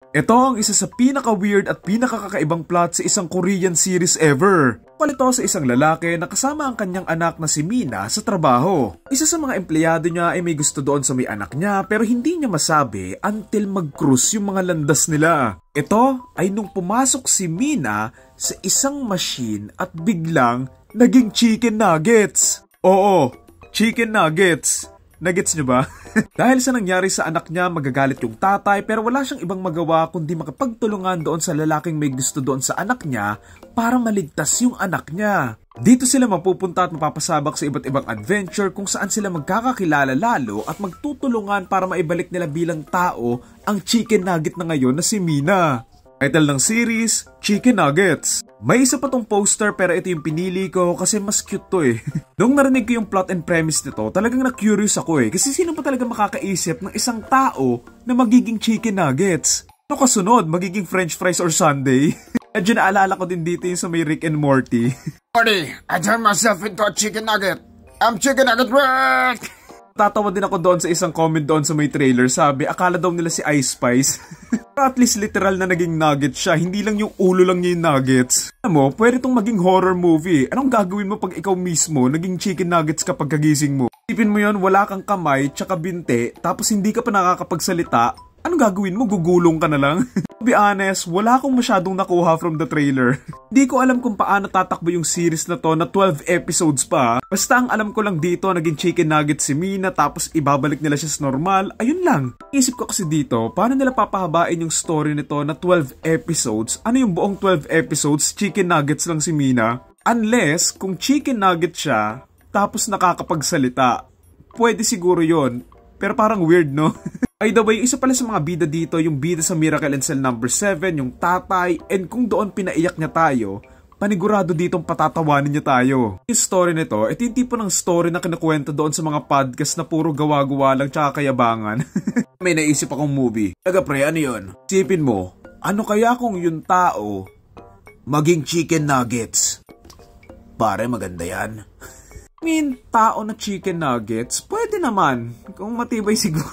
Ito ang isa sa pinaka-weird at pinakakakaibang plot sa isang Korean series ever. Ito sa isang lalaki na kasama ang kanyang anak na si Mina sa trabaho. Isa sa mga empleyado niya ay may gusto doon sa may anak niya pero hindi niya masabi until mag-cruise yung mga landas nila. Ito ay nung pumasok si Mina sa isang machine at biglang naging chicken nuggets. Oo, chicken nuggets. Nagets niyo ba? Dahil sa nangyari sa anak niya, magagalit yung tatay pero wala siyang ibang magawa kundi makapagtulungan doon sa lalaking may gusto doon sa anak niya para maligtas yung anak niya. Dito sila mapupunta at mapapasabak sa iba't ibang adventure kung saan sila magkakakilala lalo at magtutulungan para maibalik nila bilang tao ang chicken nugget na ngayon na si Mina. Title ng series, Chicken Nuggets. May isa pa tong poster pero ito yung pinili ko kasi mas cute to eh. Nung narinig ko yung plot and premise nito, talagang na-curious ako eh. Kasi sino pa talaga makakaisip ng isang tao na magiging chicken nuggets? Ano kasunod? Magiging french fries or sundae? Medyo naalala ko din dito yung sa may Rick and Morty. Morty, I turned myself into a chicken nugget. I'm chicken nugget Rick! Tatawa din ako doon sa isang comment doon sa may trailer. Sabi, akala daw nila si Ice Spice. At least literal na naging nugget siya. Hindi lang yung ulo lang niya yung nuggets. Alam mo, pwede itong maging horror movie. Anong gagawin mo pag ikaw mismo naging chicken nuggets kapag kagising mo? Isipin mo yun, wala kang kamay, tsaka binte, tapos hindi ka pa nakakapagsalita. Anong gagawin mo? Gugulong ka na lang? To be honest, wala akong masyadong nakuha from the trailer. Hindi ko alam kung paano tatakbo yung series na to na 12 episodes pa. Basta ang alam ko lang dito, naging chicken nugget si Mina tapos ibabalik nila siya sa normal. Ayun lang. Isip ko kasi dito, paano nila papahabain yung story nito na 12 episodes? Ano yung buong 12 episodes? Chicken nuggets lang si Mina? Unless, kung chicken nugget siya, tapos nakakapagsalita. Pwede siguro yon. Pero parang weird, no? By the way, isa pala sa mga bida dito, yung bida sa Miracle in Cell number 7, yung tatay, and kung doon pinaiyak niya tayo, panigurado ditong patatawanin niya tayo. Yung story nito, ito yung tipo ng story na kinukwento doon sa mga podcast na puro gawa-gawa lang tsaka kayabangan. May naisip akong movie. Taga pre, ano yun? Sipin mo, ano kaya kung yung tao maging chicken nuggets? Pare, maganda yan. Tao na chicken nuggets, pwede naman. Kung matibay siguro.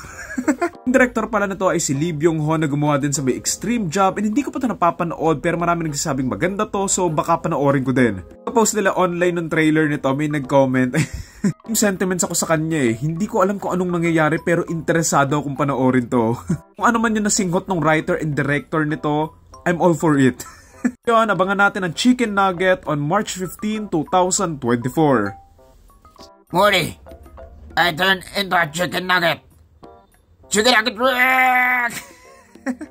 Yung director pala na to ay si Lee Byung-ho na gumawa din sa may Extreme Job and hindi ko pa ito napapanood pero marami nagsasabing maganda to so baka panoorin ko din. Post nila online ng trailer nito, may nag-comment. Yung sentiments ako sa kanya eh. Hindi ko alam kung anong nangyayari pero interesado akong panoorin to. Kung ano man yung nasinghot ng writer and director nito, I'm all for it. Yun, abangan natin ang Chicken Nugget on March 15, 2024. Morty, I turned into a chicken nugget. Chicken nugget Rick!